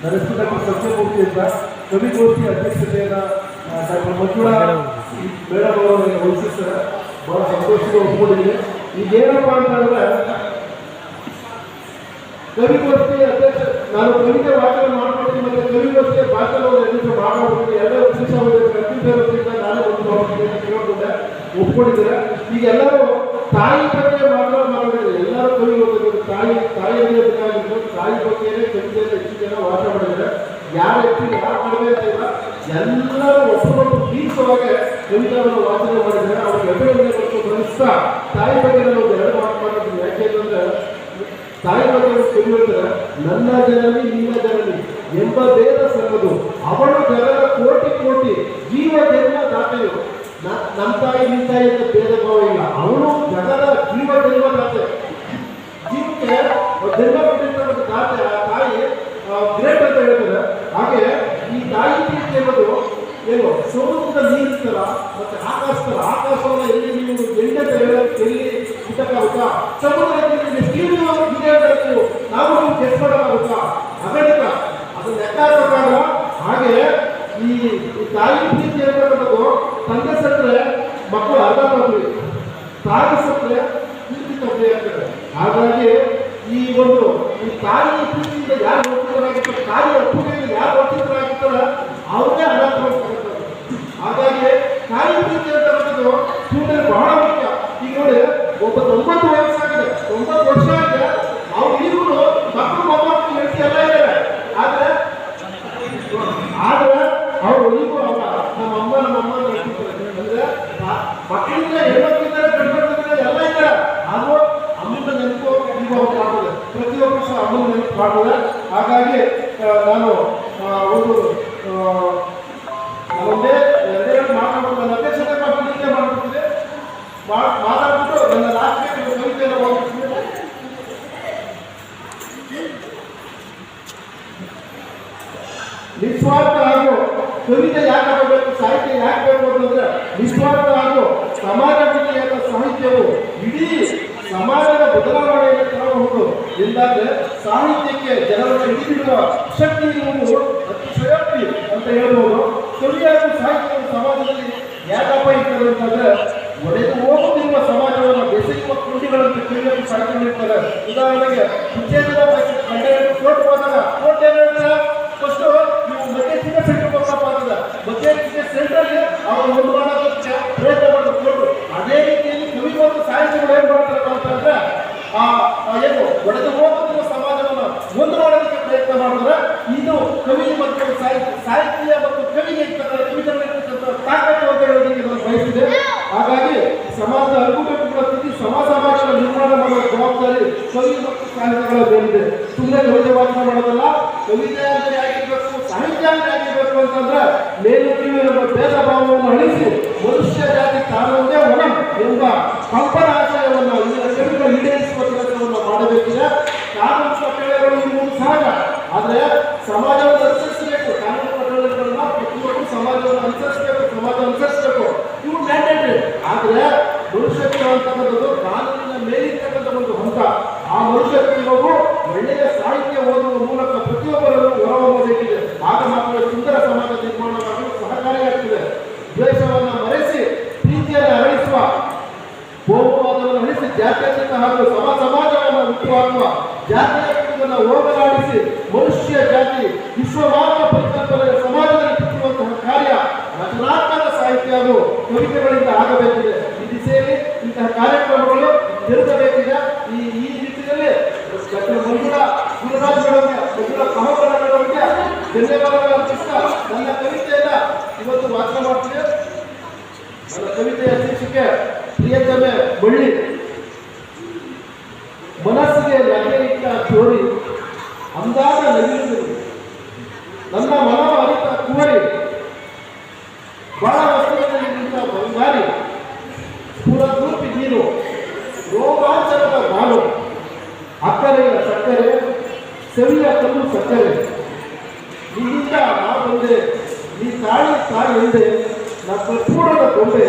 ನನ್ನ ಹೆಸರು ಡಾಕ್ಟರ್ ಸತ್ಯಮೂರ್ತಿ ಅಂತ. ಕವಿಗೋಷ್ಠಿ ಅಧ್ಯಕ್ಷತೆಯನ್ನು ಡಾಕ್ಟರ್ ಮಂಜುಳಾ ಮೇಡಮ್ ಅವರು ವಹಿಸಿರ್ತಾರೆ. ಭಾಳ ಸಂತೋಷದ ಒಪ್ಪಿಕೊಂಡಿದ್ದೀನಿ. ಈಗೇನಪ್ಪ ಅಂತಂದರೆ ಕವಿಗೋಷ್ಠಿ ಅಧ್ಯಕ್ಷ ನಾನು ಕವಿತೆ ವಾಚನ ಮಾಡ್ಕೊಡ್ತೀನಿ ಮತ್ತು ಕವಿಗೋಷ್ಠಿಯ ಭಾಷಣವನ್ನು ಎದುರು ಮಾಡಬಹುದು ಎಲ್ಲ ವಿಶೇಷ ಪ್ರತಿಭೆಯಿಂದ ನಾನೇ ಒಂದು ಕೇಳ್ಕೊಂಡೆ ಒಪ್ಕೊಂಡಿದ್ದಾರೆ. ಈಗ ಎಲ್ಲರೂ ತಾಯಿ ಬಗ್ಗೆ ಮಾತ್ರ ಮಾತಾಡಿದ್ದಾರೆ. ಎಲ್ಲರೂ ಕವಿ ಓದಿದ್ರು. ತಾಯಿಯನ್ನೇ ಬೇಕಾಗಿದ್ರು. ತಾಯಿ ಬಗ್ಗೆಯೇ ಕವಿತೆಯನ್ನು ಹೆಚ್ಚು ಜನ ವಾಚನ ಮಾಡಿದ್ದಾರೆ. ಯಾರು ಹೆಚ್ಚು ಯಾರು ಕಡಿಮೆ ಅಂತ ಇಲ್ಲ, ಎಲ್ಲರೂ ಒಬ್ಬರೊಬ್ಬರು ಪ್ರೀತವಾಗಿ ಕವಿತೆಯನ್ನು ವಾಚನ ಮಾಡಿದ್ದಾರೆ. ಅವ್ರಿಗೆ ಅಭಿನಂದನೆ ಕೊಟ್ಟು ಗಮನಿಸ್ತಾ ತಾಯಿ ಬಗ್ಗೆ ನಾನು ಎರಡು ಮಾತು ಮಾಡಿದ್ದೀನಿ. ಯಾಕೆಂತಂದ್ರೆ ತಾಯಿ ಬಗ್ಗೆ ಕವಿ ಹೇಳ್ತಾರೆ, ನನ್ನ ಜನನಿ ನಿನ್ನ ಜನನಿ ಎಂಬ ಭೇದ ಸಲ್ಲದು, ಅವಳು ಜನರ ಕೋಟಿ ಕೋಟಿ ಜೀವ ಜನ್ಮ ದಾತೆಯು. ನಮ್ಮ ತಾಯಿ ನಿಮ್ಮ ತಾಯಿ ಅಂತ ಭೇದ ಭಾವ ಇಲ್ಲ. ಅವಳು ಜನರ ಜೀವ ಜನ್ಮ ದಾತೆ. ಜೀವಕ್ಕೆ ಜನ್ಮ ಕೊಟ್ಟಿರ್ತಕ್ಕಂಥ ದಾತೆ ಆ ತಾಯಿ ಗ್ರೇಟ್ ಅಂತ ಹೇಳ್ತಾರೆ. ಹಾಗೆ ಈ ತಾಯಿ ಪ್ರೀತಿ ಅನ್ನೋದು ಏನು ಸಮುದ್ರದ ನೀರಿರ್ತಾರ ಮತ್ತೆ ಆಕಾಶವನ್ನು ಎಲ್ಲಿ ನೀವು ಎಣ್ಣೆ ಎಲ್ಲಿ ಇಟ್ಟಕ್ಕಾಗುತ್ತಾ? ಸಮುದ್ರದಲ್ಲಿ ಸ್ಟೀಲ್ ಬೇಕು ನಾವು ಚೆಕ್ ಮಾಡೋಕ್ಕಾಗುತ್ತಾ? ಅಗಣಿತ ಅದು ಲೆಕ್ಕಾಚಾರ. ಹಾಗೆ ಈ ತಾಯಿ ಪ್ರೀತಿ ಹೇಳ್ತಕ್ಕಂಥದ್ದು ತಂದೆ ಸತ್ತರೆ ಮಕ್ಕಳು ಅರ್ಧ ತಗೊಳ್ಳಿ, ತಾಯಿ ಸತ್ತರೆ ಪ್ರೀತಿ ತಗೊಳ್ಳಿ ಆಗ್ತದೆ. ಹಾಗಾಗಿ ಈ ತಾಯಿ ಪ್ರೀತಿಯಿಂದ ಯಾರು ವಂಚಿತರಾಗಿರ್ತಾರೆ, ತಾಯಿ ಒಪ್ಪಿಗೆಯಿಂದ ಯಾರು ವಂಚಿತರಾಗಿರ್ತಾರೆ ಅವ್ರನ್ನೇ ಅನಾಥ ಮಾಡ್ತಕ್ಕಂಥದ್ದು. ಹಾಗಾಗಿ ತಾಯಿ ಪ್ರೀತಿ ಹೇಳ್ತಕ್ಕಂಥದ್ದು ಜೀವನದಲ್ಲಿ ಬಹಳ ಮುಖ್ಯ. ಈಗ ನೋಡಿ, ಒಬ್ಬ 90 ವಯಸ್ಸಾಗಿದೆ, 90 ವರ್ಷ ಆಗಿದೆ, ಅವ್ರು ಈಗಲೂ ಮಕ್ಕಳು ಮೊಮ್ಮಕ್ಕಳು ಹೆಂಡತಿ ಎಲ್ಲ ಇದ್ದಾರೆ. ಆದರೆ ಅವರು ಈಗೂ ನಮ್ಮ ಅಮ್ಮ ಅಂದ್ರೆ ಮಕ್ಕಳಿಂದ ಹೆಣ್ಮಕ್ಳಿದ್ದಾರೆ, ಗಂಡ್ಮಕ್ಳಿದ್ದಾರೆ, ಎಲ್ಲ ಇದ್ದಾರೆ. ಆದರೂ ಅಮ್ಮನ ನೆನಪು ಈಗ ಅವ್ರು ಮಾಡ್ಬೋದು. ಪ್ರತಿಯೊಬ್ಬರು ಸಹ ಅಮ್ಮನ ನೆನಪು ಮಾಡ್ಬೋದು. ಹಾಗಾಗಿ ನಾನು ಒಂದೇ ಎರಡೆರಡು ಮಾತಾಡ್ಬಿಟ್ಟು ನನ್ನ ಅಧ್ಯಕ್ಷತೆ ಮಾಡ್ಬಿಟ್ಟಿದ್ದೆ ಮಾಡ್ಬಿಟ್ಟಿದೆ ಮಾತಾಡ್ಬಿಟ್ಟು ನನ್ನ ಲಾಸ್ಟ್ ಕವಿತೆಯನ್ನು ಹೋಗ್ಬಿಟ್ಟಿದ್ದೆ. ನಿಸ್ವಾರ್ಥ ಹಾಗೂ ಕವಿತೆ ಯಾಕೆ ಬರಬೇಕು, ಸಾಹಿತ್ಯ ಯಾಕೆ ಬೇಕು ಅಂತಂದ್ರೆ ನಿಸ್ವಾರ್ಥ ಹಾಗೂ ಸಮಾಜ ವಿಷಯದ ಸಾಹಿತ್ಯವು ಇಡೀ ಸಮಾಜದ ಬದಲಾವಣೆಯನ್ನು ತರಬಹುದು ಎಂದಾದ್ರೆ ಸಾಹಿತ್ಯಕ್ಕೆ ಜನರನ್ನು ಹಿಡಿದಿಡುವ ಶಕ್ತಿ ಇರುವುದು ಅತಿಶಯೋಕ್ತಿ ಅಂತ ಹೇಳ್ಬೋದು. ಕವಿ ಹಾಗೂ ಸಾಹಿತ್ಯವು ಸಮಾಜದಲ್ಲಿ ಯಾಕಪ್ಪ ಇರ್ತದೆ ಅಂತಂದ್ರೆ ಒಡೆದು ಹೋಗುತ್ತಿರುವ ಸಮಾಜವನ್ನು ಬೆಸೆಯುವ ಕೃತಿಗಳಂತ ಕವಿಯನ್ನು ಸಾಹಿತ್ಯ ನೀಡ್ತಾರೆ. ಉದಾಹರಣೆಗೆ ವಿಚ್ಛೇದನ ಕೋರ್ಟ್ ಹೋದಾಗ ಕೋರ್ಟ್ ಏನು ಹೇಳ್ತಾರೆ, ಫಸ್ಟ್ ನೀವು ಮಧ್ಯಸ್ಥಿತ ಸೆಂಟರ್ ಹೋಗಪ್ಪ ಅಂತದ, ಮಧ್ಯಸ್ಥಿತ ಸೆಂಟ್ರಲ್ಲಿ ಅವರು ಒಂದು ಮಾಡೋದಕ್ಕೆ ಪ್ರಯತ್ನ ಮಾಡೋದು ಕೋರ್ಟ್. ಅದೇ ರೀತಿಯಲ್ಲಿ ಕವಿ ಮತ್ತು ಸಾಹಿತ್ಯಗಳು ಏನು ಮಾಡ್ತಾರಪ್ಪ ಅಂತಂದ್ರೆ ಏನು ಒಡೆದು ಹೋಗುತ್ತಿರುವ ಸಮಾಜವನ್ನು ಒಂದು ಮಾಡೋದಕ್ಕೆ ಪ್ರಯತ್ನ ಮಾಡಿದ್ರೆ ಇದು ಕವಿ ಮತ್ತು ಸಾಹಿತ್ಯ ಮತ್ತು ಕವಿಗೆ ಕವಿತರಲ್ಲಿರ್ತಕ್ಕಂಥ ತಾಕತ್ತು ಅಂತ ಹೇಳೋದಕ್ಕೆ ನಾನು ಬಯಸಿದೆ. ಹಾಗಾಗಿ ಸಮಾಜದ ಅನುಕೂಲಗಳ ಸ್ಥಿತಿ ಸಮಾಜಗಳ ನಿರ್ಮಾಣ ಮಾಡುವ ಜವಾಬ್ದಾರಿ ಕವಿ ಮತ್ತು ಸಾಹಿತ್ಯಗಳ ಮೇಲಿದೆ. ಸುಮ್ಮನೆ ಕವಿತೆ ವಾಚನ ಮಾಡೋದಲ್ಲ, ಕವಿತೆ ಅಂದರೆ ಆಗಿರ್ಬೇಕು, ಸಾಹಿತ್ಯ ಅಂದರೆ ಆಗಿರ್ಬೇಕು ಅಂತಂದ್ರೆ ಮೇಲು ಕೀಳು ಎಂಬ ಭೇದ ಭಾವವನ್ನು ಅಳಿಸಿ ಮನುಷ್ಯ ಜಾತಿ ಕಾನೂನೇ ಒಣಂ ಎಂಬ ಕಂಪನ ಆಶಯವನ್ನು ಕವಿಗಳು ಈಡೇರಿಸುವ ಕೆಲಸವನ್ನು ಮಾಡಬೇಕಿದೆ. ಕಾನೂನು ಕಟ್ಟಳೆಗಳು ಇರುವುದು ಸಹಜ, ಆದರೆ ಸಮಾಜವನ್ನು ಅನುಸರಿಸಬೇಕು. ಕಾನೂನು ಕಟ್ಟಳೆಗಳನ್ನ ಪ್ರತಿಯೊಬ್ಬರು ಸಮಾಜವನ್ನು ಅನುಸರಿಸಬೇಕು, ಸಮಾಜ ಅನುಸರಿಸಬೇಕು, ಇವು ಮ್ಯಾಂಡೇಟರಿ. ಆದರೆ ಮನುಷ್ಯತ್ವ ಅಂತಕ್ಕಂಥದ್ದು ಕಾನೂನಿನ ಮೇಲಿರ್ತಕ್ಕಂಥ ಒಂದು ಹಂತ. ಆ ಮನುಷ್ಯತ್ವವು ಒಳ್ಳೆಯ ಸಾಹಿತ್ಯ ಓದುವ ಮೂಲಕ ಪ್ರತಿಯೊಬ್ಬರನ್ನು ಹೊರಹೊಮ್ಮಬೇಕಿದೆ. ಆಗ ಮಾತ್ರ ಸುಂದರ ಸಮಾಜ ನಿರ್ಮಾಣವಾಗಲು ಸಹಕಾರಿಯಾಗ್ತದೆ. ದ್ವೇಷವನ್ನು ಮರೆಸಿ ಪ್ರೀತಿಯನ್ನು ಹರಡಿಸುವ, ಬಹುವಾದವನ್ನು ಅಳಿಸಿ ಜಾತ್ಯತೀತ ಹಾಗೂ ಸಮಾಜವನ್ನು ಹುಟ್ಟುಹಾಕುವ, ಜಾತ್ಯತೀತವನ್ನು ಹೋಗಲಾಡಿಸಿ ಮನುಷ್ಯ ಜಾತಿ ವಿಶ್ವಮಾನವ ಪರಿಕಲ್ಪನೆಯ ಸಮಾಜದಲ್ಲಿ ಹುಟ್ಟುವಂತಹ ಕಾರ್ಯ ರಚನಾತ್ಮಕ ಸಾಹಿತ್ಯ ಹಾಗೂ ಕವಿತೆಗಳಿಂದ ಆಗಬೇಕಿದೆ. ಈ ದಿಸೆಯಲ್ಲಿ ಇಂತಹ ಕಾರ್ಯಕ್ರಮಗಳು ಜರುಗಬೇಕಿದೆ. ಈ ನಿಟ್ಟಿನಲ್ಲಿ ಡಾಕ್ಟರ್ ಮಂಜುಳಾ ಕಹೋಗಳವರಿಗೆ ಧನ್ಯವಾದಗಳು ಅರ್ಪಿಸ್ತಾ ನನ್ನ ಕವಿತೆಯನ್ನ ಇವತ್ತು ವಾಚನ ಮಾಡ್ತೀನಿ. ನನ್ನ ಕವಿತೆಯ ಶೀರ್ಷಿಕೆ ಪ್ರಿಯತಮೆ ಬಳ್ಳಿ. ಮನಸ್ಸಿಗೆ ಲಗೆ ಇಟ್ಟ ಚೋರಿ ಅಂದಾಗ ನಗಿರುವುದು, ನನ್ನ ಮನ ಅರಿತ ಕುವರಿ ಬಹಳ ವಸ್ತುವಿನಲ್ಲಿ ನಿಂತ ಬಂಗಾರಿ, ಸ್ಫುರದೂರ್ಪಿ ನೀರು ರೋಮಾಂಚನದ ಬಾನು, ಅಕ್ಕರೆಯ ಸಕ್ಕರೆ ಸವಿಯ ಕಲ್ಲು ಸಕ್ಕರೆ, ನಿನ್ನಿಂದ ನಾ ಬಂದೆ, ನೀ ತಾಳಿ ಎಂದೆ, ನಾ ಕರ್ಪೂರದ ಗೊಂಬೆ